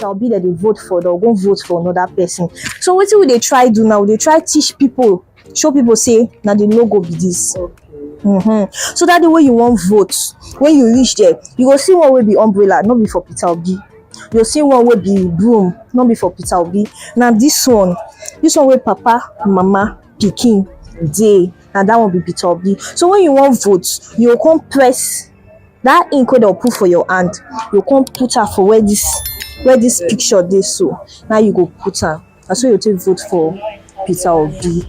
Peter Obi that they vote for, they'll go vote for another person. So what will they try do now? They try teach people, show people say now the logo be this. So that the way you want vote, when you reach there, you will see one will be umbrella, not be for Peter Obi. You'll see one will be broom, not be for Peter Obi. Now this one will Papa, Mama, Pikin, Day, and that will be Peter Obi. So when you want vote, you come press that ink they'll put for your hand. You come put her for where this picture they so. Now you go put her. That's why you take vote for Peter Obi.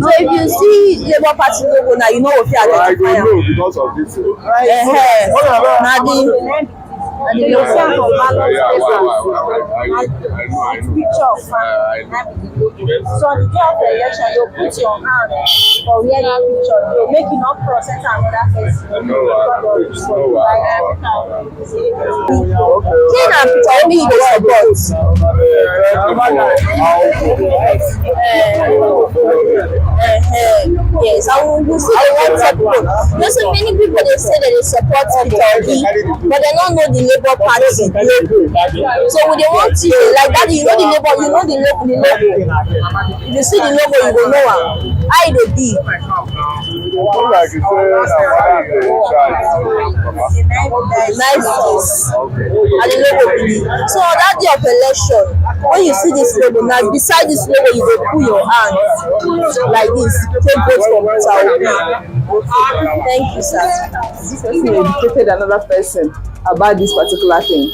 So if you see Labour Party logo now, you know what you are I don't know because of this. The logo for ballot picture of so on the day of the election, you'll put your hand for where that picture, you'll make it not cross enter another person. King and Peter Obi dey support. Yes, and we see the one support. You know, so many people they say that they support Peter Obi, but they don't know the Labour Party logo. So when they want to like that, you know the Labour, you know the logo. If you see the logo, you will know how it will be. Nice face. And the logo be. So that day of election, when you see this logo, now beside this logo, you will put your hand like this. Take vote for Peter Obi. Thank you, sir. This person educated another person about this particular thing.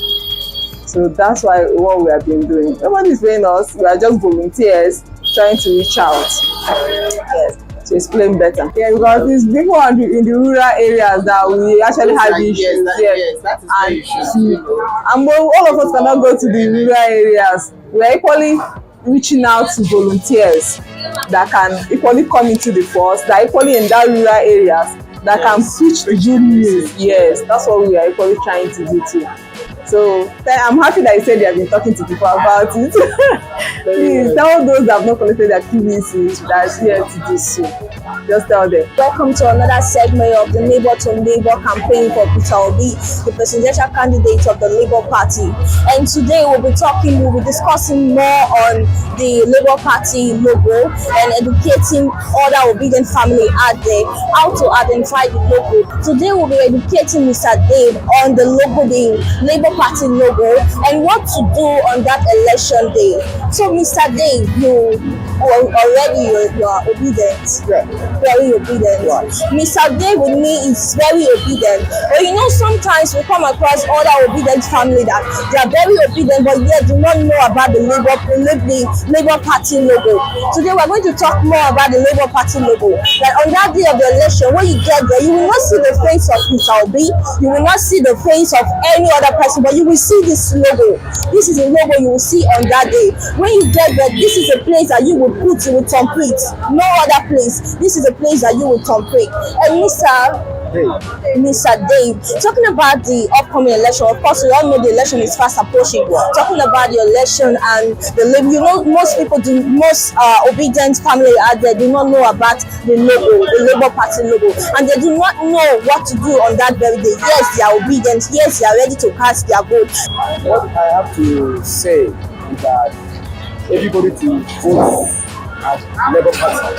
So that's why what we have been doing. Nobody is paying us. We are just volunteers trying to reach out. Yes. To explain better. Yeah, because these people are in the rural areas that we actually have issues. Yes, that is very true. And all of us cannot go to the rural areas. We are equally reaching out to volunteers that can equally come into the force, that are equally in that rural areas, that can switch to good news. Yes, that's what we are equally trying to do too. So I'm happy that you said you have been talking to people about it. Please tell those that have not collected their PVC that's here to do so. Just tell them. Welcome to another segment of the Neighbor to Neighbor campaign for Peter Obi, the presidential candidate of the Labour Party. And today we'll be discussing more on the Labour Party logo and educating other obedient family out there how to identify the logo. Today we'll be educating Mr. Dave on the logo, the Labour Party logo, and what to do on that election day. So Mr. Dave, you are obedient. Yeah. Very obedient. Right. Mr. Dave with me is very obedient. But you know, sometimes we come across other obedient family that they are very obedient, but yet do not know about the Labour Party logo. Today we're going to talk more about the Labour Party logo. That on that day of the election, when you get there, you will not see the face of Peter Obi, you will not see the face of any other person, but you will see this logo. This is a logo you will see on that day. When you get there, this is a place that you will put, you will complete. No other place. This is a place that you will complete. And Mr. Dave, talking about the upcoming election, of course, we all know the election is fast approaching. Talking about the election and the label, you know, most obedient family out there do not know about the logo, the Labour Party logo, and they do not know what to do on that very day. Yes, they are obedient. Yes, they are ready to cast their vote. What I have to say is that everybody to vote at Labour Party.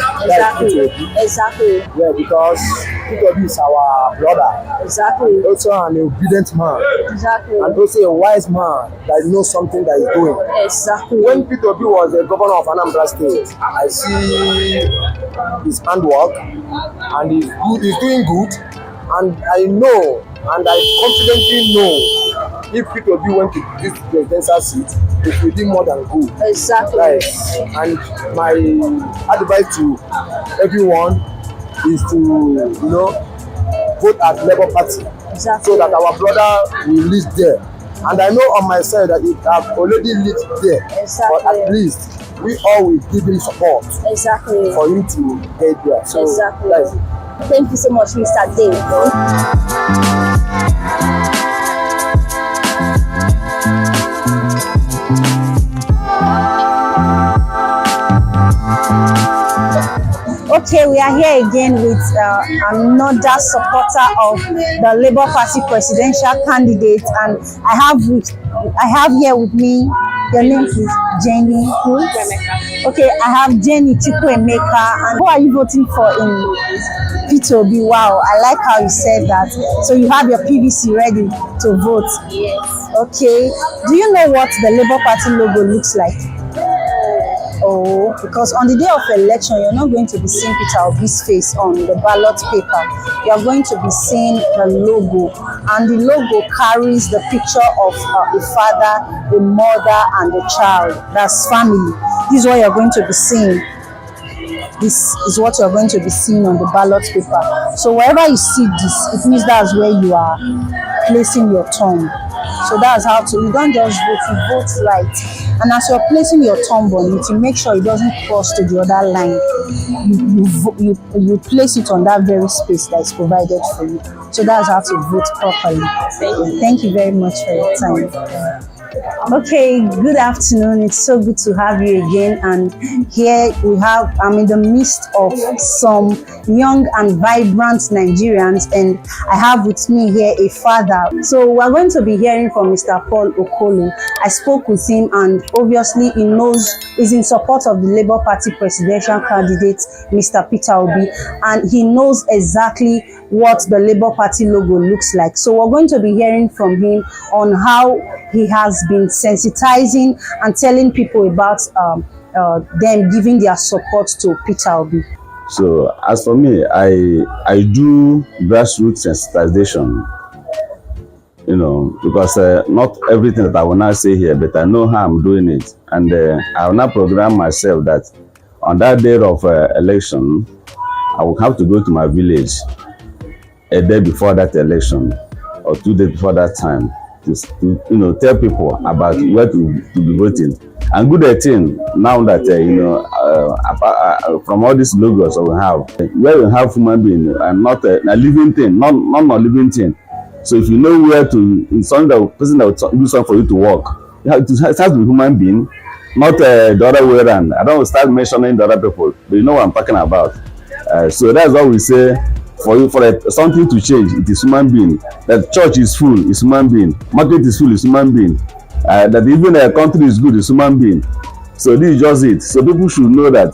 Exactly. Yeah, because Peter Obi is our brother. Exactly. Also an obedient man. Exactly. And also a wise man that knows something that he's doing. Exactly. When Peter Obi was the governor of Anambra State, I see his handwork and he's doing good. And I know and I confidently know if Peter Obi went to this presidential seat, it will be more than good. Exactly. Right. And my advice to everyone is to, vote at Labour Party. Exactly. So that our brother will lead there. And I know on my side that it have already led there. Exactly. But at least we all will give him support. Exactly. For him to get there. So exactly. That's it. Thank you so much, Mr. Dave. Okay, we are here again with another supporter of the Labour Party presidential candidate, and I have here with me. Your name is Jenny. Who? Okay, I have Jenny Chukwuemeka. And who are you voting for in P2B? Wow, I like how you said that. So you have your PVC ready to vote. Yes. Okay. Do you know what the Labour Party logo looks like? Oh, because on the day of election, you're not going to be seeing Peter Obi's face on the ballot paper. You're going to be seeing the logo, and the logo carries the picture of a father, a mother, and a child. That's family. This is what you're going to be seeing. This is what you're going to be seeing on the ballot paper. So wherever you see this, it means that's where you are placing your thumb. So that's how to, you don't just vote, you vote right. And as you're placing your thumb on it, you make sure it doesn't cross to the other line. You place it on that very space that is provided for you. So that's how to vote properly. Thank you very much for your time. Okay, good afternoon. It's so good to have you again. And here I'm in the midst of some young and vibrant Nigerians, and I have with me here a father. So we're going to be hearing from Mr. Paul Okolo. I spoke with him, and obviously he's in support of the Labour Party presidential candidate, Mr. Peter Obi, and he knows exactly what the Labour Party logo looks like. So we're going to be hearing from him on how he has been sensitizing and telling people about them giving their support to Peter Obi. So as for me, I do grassroots sensitization, because not everything that I will not say here, but I know how I'm doing it, and I will not program myself that on that day of election, I will have to go to my village a day before that election or 2 days before that time to tell people about where to be voting. And good thing now that from all these logos that we have, where we have human being and not a living thing, not living thing. So if you know where to, in some person that will do something for you to work, it has to be human being, not the other way around. I don't start mentioning the other people, but you know what I'm talking about. So that's what we say. For something to change, it is human being. That church is full, is human being. Market is full, is human being. That even a country is good, is human being. So this is just it. So people should know that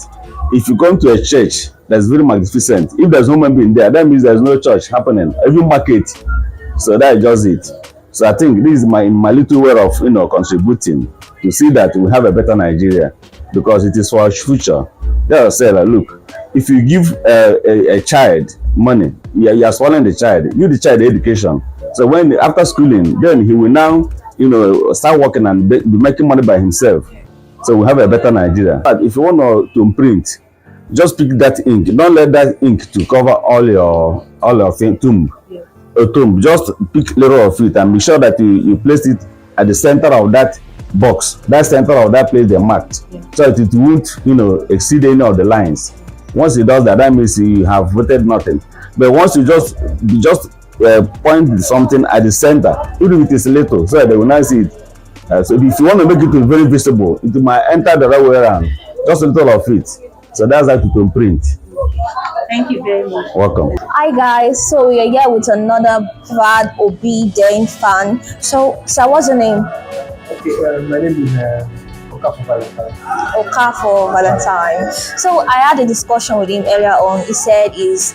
if you come to a church that's very magnificent, if there's human being there, that means there's no church happening. Even market. So that is just it. So I think this is my little way of contributing to see that we have a better Nigeria, because it is for our future. They will say, look, if you give a child money, you are swallowing the child. You the child education. So when after schooling, then he will now start working and be making money by himself. So we have a better Nigeria. But if you want to print, just pick that ink. Don't let that ink to cover all your tomb. A tomb. Just pick little of it and be sure that you place it at the center of that box. That center of that place they marked, so that it won't exceed any of the lines. Once it does that, that means you have voted nothing. But once you just point something at the center, even if it is little, so that they will not see it. So if you want to make it very visible, it might enter the right way around. Just a little of it. So that's how you can print. Thank you very much. Welcome. Hi guys, so we are here with another bad ObiDatti fan. So sir, what's your name? Okay, my name is Okafor Valentine. Okafor Valentine. So I had a discussion with him earlier on. He said he's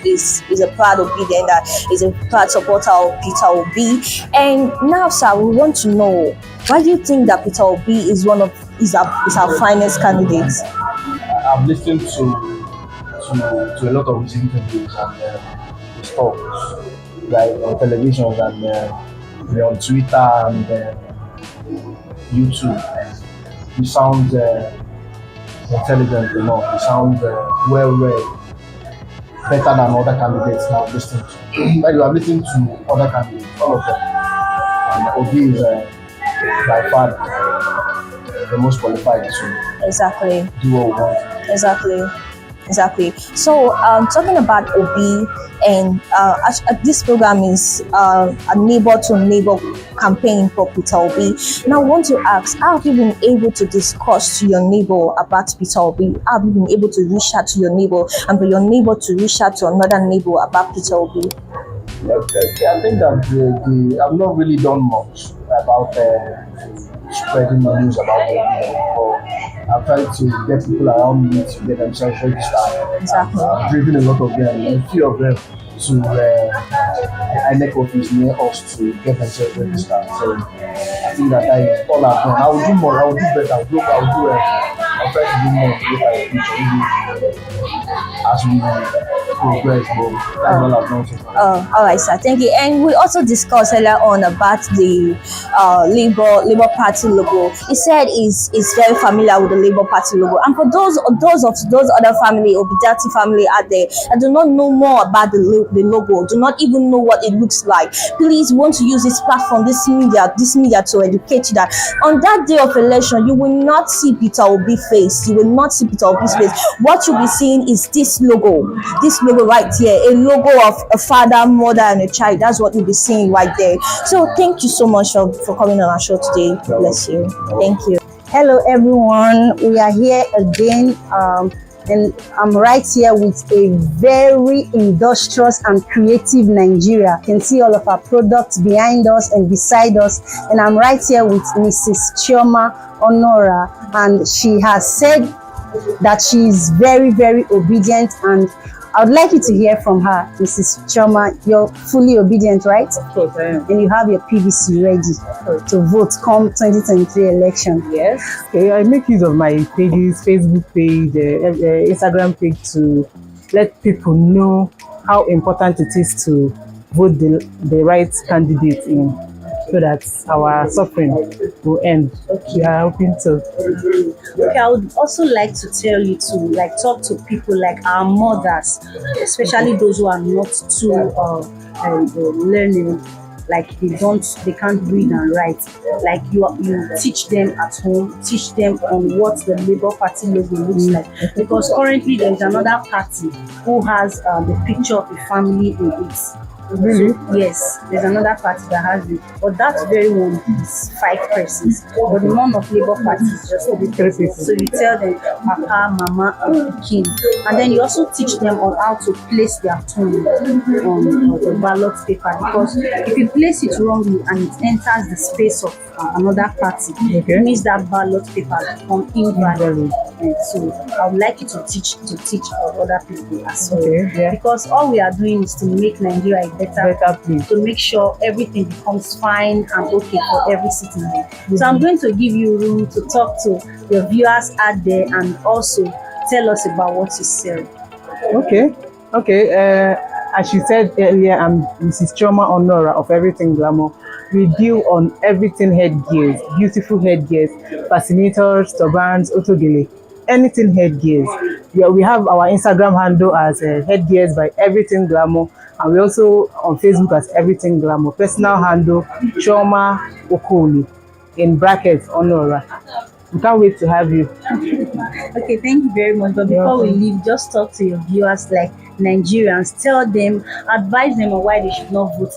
a proud Obidient, that he's a proud supporter of Peter Obi. And now, sir, we want to know, why do you think that Peter Obi is our finest candidate? I've listened to a lot of his interviews and his talks, like on television and on Twitter and YouTube. He sounds intelligent enough. He sounds well read, better than other candidates now listening to. Like you are listening to other candidates, all of them. And Obi is by far the most qualified to Exactly. do what we want. Exactly. Exactly. So, talking about Obi, and this program is a neighbor to neighbor campaign for Peter Obi. Now, I want to ask, how have you been able to discuss to your neighbor about Peter Obi? How have you been able to reach out to your neighbor and for your neighbor to reach out to another neighbor about Peter Obi? Okay. I think that I've not really done much about spreading the news about it. I've tried to get people around me to get themselves registered. Exactly. I've driven a lot of them, and a few of them to the INEC office near us to get themselves registered. So I think that is all I've done. I will do more. I will do better. I'll try to do more to look at the future as we progress. But that's all I've done so far. All right, sir. Thank you. And we also discussed earlier on about the Labour Party logo. He said is very familiar with the Labour Party logo. And for those other family, ObiDatti family out there that do not know more about the logo, do not even know what it looks like, please want to use this platform, this media to educate you that on that day of election, you will not see Peter Obi face. You will not see Peter Obi's face. What you'll be seeing is this logo right here, a logo of a father, mother, and a child. That's what you'll be seeing right there. So thank you so much for coming on our show today. Bless you. Thank you. Hello everyone, we are here again, and I'm right here with a very industrious and creative Nigeria. You can see all of our products behind us and beside us, and I'm right here with Mrs. Chioma Honora, and she has said that she is very, very obedient, and I would like you to hear from her. Mrs. Chioma, you're fully obedient, right? Of course I am. And you have your PVC ready to vote come 2023 election. Yes. Okay, I make use of my pages, Facebook page, Instagram page, to let people know how important it is to vote the right candidate in, so that our suffering will end. We are hoping to. Okay, I would also like to tell you to talk to people like our mothers, especially those who are not too learning, like they can't read and write. Like you teach them at home, teach them on what the Labour Party logo looks like. Because currently there is another party who has the picture of a family in it. Really? Yes, there's another party that has it, but that very one is 5 persons. But the one of Labour Party is just 3 persons. So you tell them Papa, Mama, and King, and then you also teach them on how to place their tone on the ballot paper. Because if you place it wrongly and it enters the space of another party, it means that ballot paper become invalid. And so I would like you to teach other people as well. Because all we are doing is to make Nigeria a better place, to make sure everything becomes fine and okay for every citizen. So I'm going to give you room to talk to your viewers out there and also tell us about what you sell. Okay. As you said earlier, I'm Mrs. Chioma Honora of Everything Glamour. We deal on everything headgears, beautiful headgears, fascinators, turbans, otogele, anything headgears. We have our Instagram handle as Headgears by Everything Glamour, and we also on Facebook as Everything Glamour. Personal handle Chioma Okoli, in brackets Honora. We can't wait to have you. Okay, thank you very much. But before we leave, just talk to your viewers like Nigerians. Tell them, advise them on why they should not vote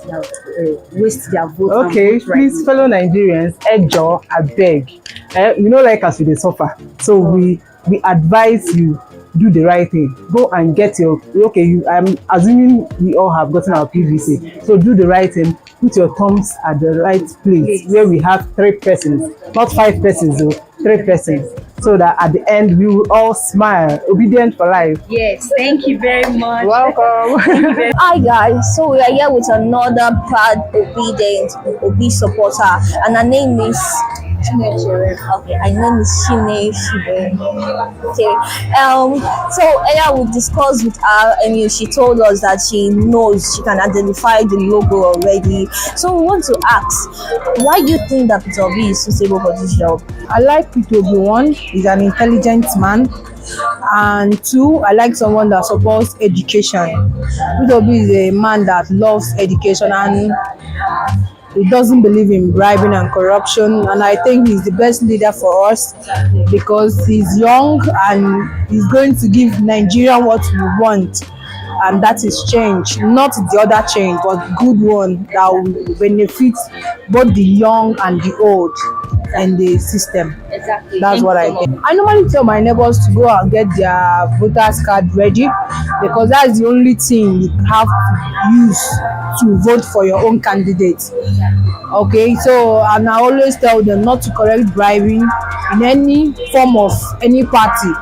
waste their vote. Okay, please, fellow Nigerians, ejo, I beg. Like us, we suffer. So we advise you, do the right thing. Go and get your, I'm assuming we all have gotten our PVC. So do the right thing. Put your thumbs at the right place where we have 3 persons, not 5 persons though, 3 persons. So that at the end we will all smile. Obedient for life. Yes, thank you very much. Welcome. Hi guys, so we are here with another proud obedient Obi supporter, and her name is Okay, her name is Shine Shibe. Okay. So earlier we discussed with her, and she told us that she knows she can identify the logo already. So we want to ask, why do you think that Peter Obi is suitable for this job? I like Peter Obi. 1, he's an intelligent man, and 2, I like someone that supports education. Peter Obi is a man that loves education, and He doesn't believe in bribing and corruption, and I think he's the best leader for us because he's young and he's going to give Nigeria what we want, and that is change, not the other change, but good one that will benefit both the young and the old in the system. Exactly. That's what I think. I normally tell my neighbors to go and get their voters card ready because that's the only thing you have to use to vote for your own candidate. Okay, so and I always tell them not to correct bribing in any form of any party,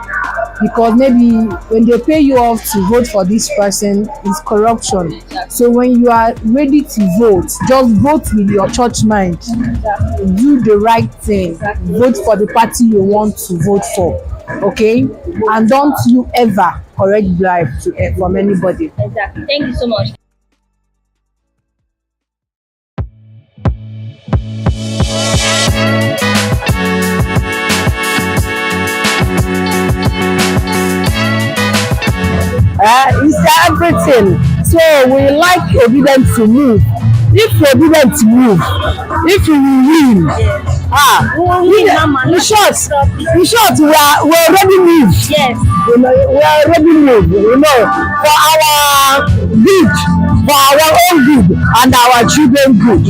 because maybe when they pay you off to vote for this person, it's corruption. So when you are ready to vote, just vote with your church mind. Do the right thing. Vote for the party you want to vote for. Okay, and don't you ever correct bribe from anybody. Exactly. Thank you so much. It's everything. So we like obedience to move. If obedience to move, if we win, in short, we already moved. Yes. You know, we are already moved. You know, for our good, for our own good, and our children good.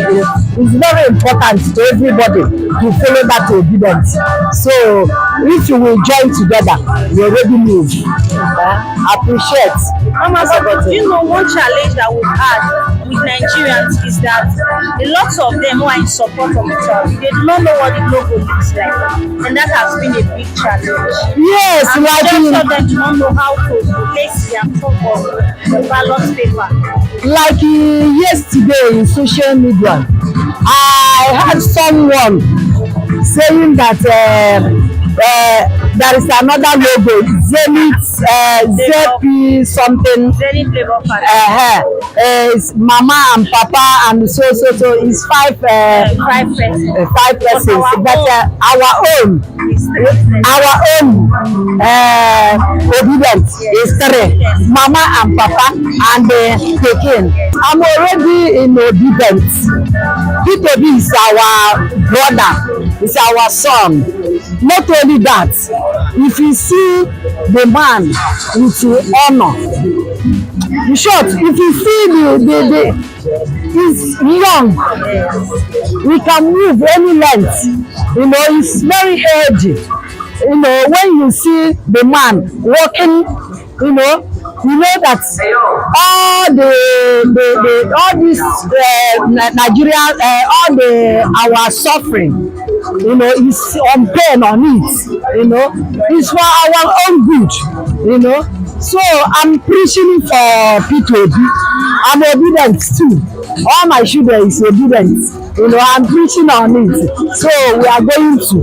It's very important to everybody to follow that obedience. So if we join together, we already move. Appreciate. Mama, do you know one challenge that we've had with Nigerians is that a lot of them who are in support of each other, they do not know what the logo looks like, and that has been a big challenge. Yes, and like most of them do not know how to place their top on the ballot paper. Like yesterday in social media, I had someone saying that there is another logo, Zenith, ZP something. Zenith Labour Party. It's Mama and Papa and so it's five persons. But our own obedience is three: Mama and Papa and Pekin. I'm already in obedience. P2B is our brother, is our son. Not only that, if you see the man with honor, in short, if you see he's young, we can move any length. You know, he's very healthy. You know, when you see the man walking, you know that all this Nigerian, our suffering, you know, is on pain on it. You know, it's for our own good. You know, so I'm preaching for P2B. I'm obedient too. All my children is obedient. You know, I'm preaching on it. So we are going to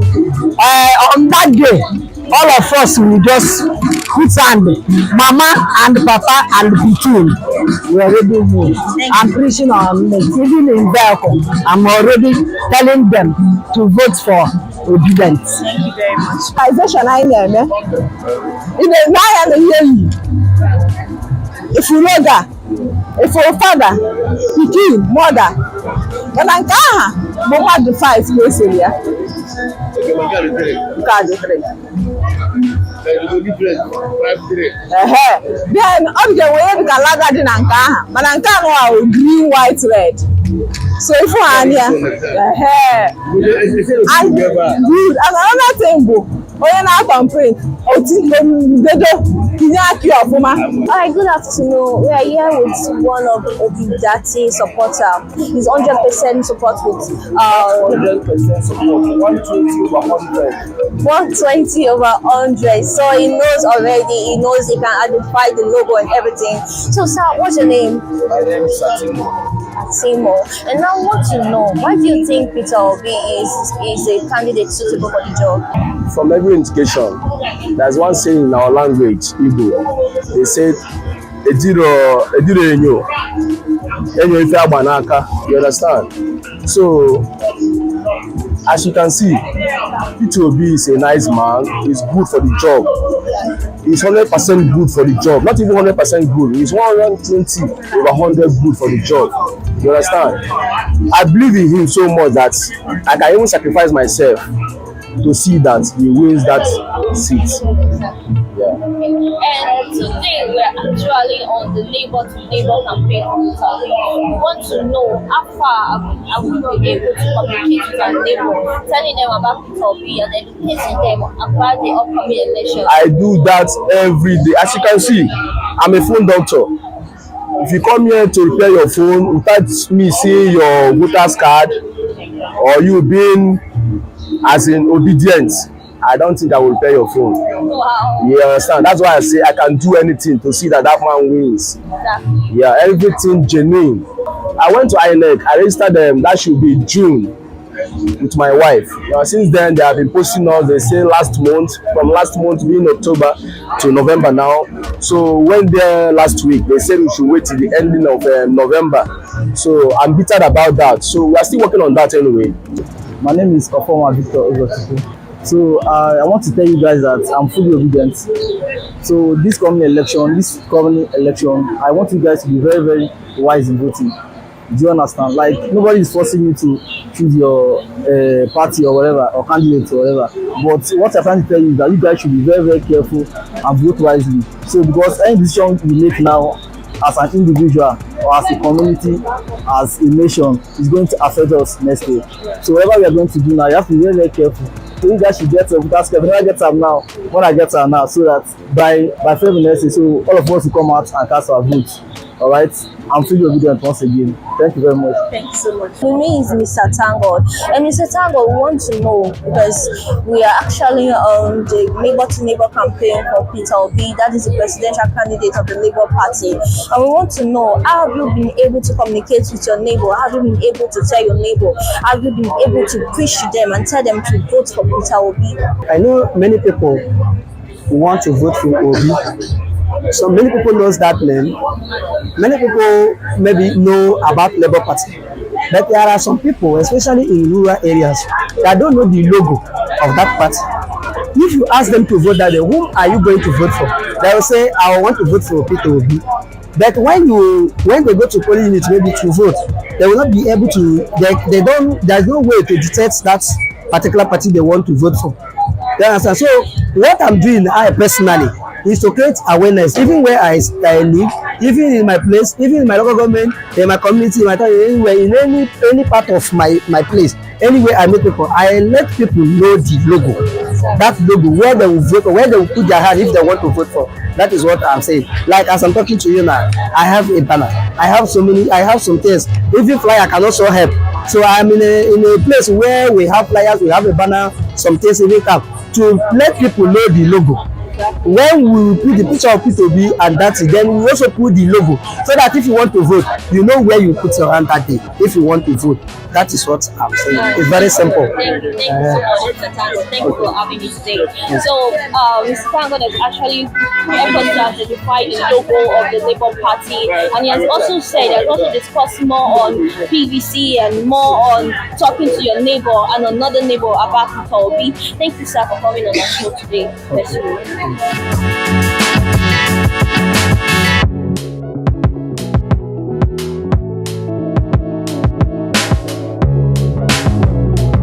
on that day, all of us will just put hand, Mama and Papa and between. We already move. I'm preaching on it. Even in vehicle, I'm already telling them to vote for obedience. Thank you very much. If you know that, if your father, pikin, mother, and I can't, but what the 5 years here? Then up the way we can ladder the Nanka, but Nanka green, white, red. So if you are here, and good, and another thing, not complain. Alright, good afternoon. We are here with one of ObiDatti supporter. He's 100% support with 100% support, 120 over 100. So he knows already. He knows he can identify the logo and everything. So, sir, what's your name? My name is Satimo. Simo. And now I want to know, why do you think Peter Obi is a candidate suitable for the job? From every indication, there's one saying in our language, Igbo. They said, you understand? So, as you can see, Peter Obi is a nice man. He's good for the job. He's 100% good for the job. Not even 100% good. He's 120 over 100 good for the job. You understand? I believe in him so much that I can even sacrifice myself to see that he wins that seat. Yeah. And today we're actually on the neighbor to neighbor campaign. We want to know how far have we been able to communicate with our neighbor, telling them about Peter Obi and educating them about the upcoming election. I do that every day. As you can see, I'm a phone doctor. If you come here to repair your phone without me seeing your voter's card or you being as in obedient, I don't think I will repair your phone. Wow. You understand? That's why I say I can do anything to see that man wins. Exactly. Yeah, everything genuine. I went to INEC. I registered them. That should be June with my wife. Since then, they have been posting us. They say from last month being October to November now. So when there last week, they said we should wait till the ending of November. So I'm bitter about that. So we are still working on that anyway. My name is Performer Victor Ogochukwu. So I want to tell you guys that I'm fully obedient. So this coming election, I want you guys to be very, very wise in voting. Do you understand? Like, nobody is forcing you to choose your party or whatever, or candidate or whatever. But what I'm trying to tell you is that you guys should be very, very careful and vote wisely. So because any decision you make now as an individual or as a community, as a nation, is going to affect us next year. So whatever we are going to do now, you have to be very, very careful. So you guys should get a voter's card. When I get them now, so that by February next year, so all of us will come out and cast our votes. All right, I'm fully obedient once again. Thank you very much. Thank you so much. My name is Mr. Tango, and Mr. Tango, we want to know because we are actually on the neighbor to neighbor campaign for Peter Obi, that is the presidential candidate of the Labour Party, and we want to know, how have you been able to communicate with your neighbor? Have you been able to tell your neighbor? Have you been able to preach to them and tell them to vote for Peter Obi? I know many people want to vote for Obi. So many people knows that name. Many people maybe know about Labour Party. But there are some people, especially in rural areas, that don't know the logo of that party. If you ask them to vote that day, whom are you going to vote for? They will say, I want to vote for Peter Obi. But when they go to polling unit maybe to vote, they will not be able to, there's no way to detect that particular party they want to vote for. So what I'm doing, I personally, is to create awareness, even where I live, even in my place, even in my local government, in my community, in my town, anywhere, in any part of my place, anywhere I meet people, I let people know the logo. That logo, where they will vote, or where they will put their hand if they want to vote for. That is what I'm saying. Like as I'm talking to you now, I have a banner. I have some things. Even flyer can also help. So I'm in a place where we have flyers, we have a banner, some things even come to let people know the logo. When we put the picture of Peter Obi and that's it, then we also put the logo so that if you want to vote, you know where you put your hand that day. If you want to vote, that is what I'm saying. It's very simple. Thank you so much, Mr. Tango. Thank you for having me today. So, Mr. Tango has actually helped us to identify the logo of the Labour Party, and he has also said, he has also discussed more on PVC and more on talking to your neighbor and another neighbor about Peter Obi. Thank you, sir, for coming on our show today. Bless you.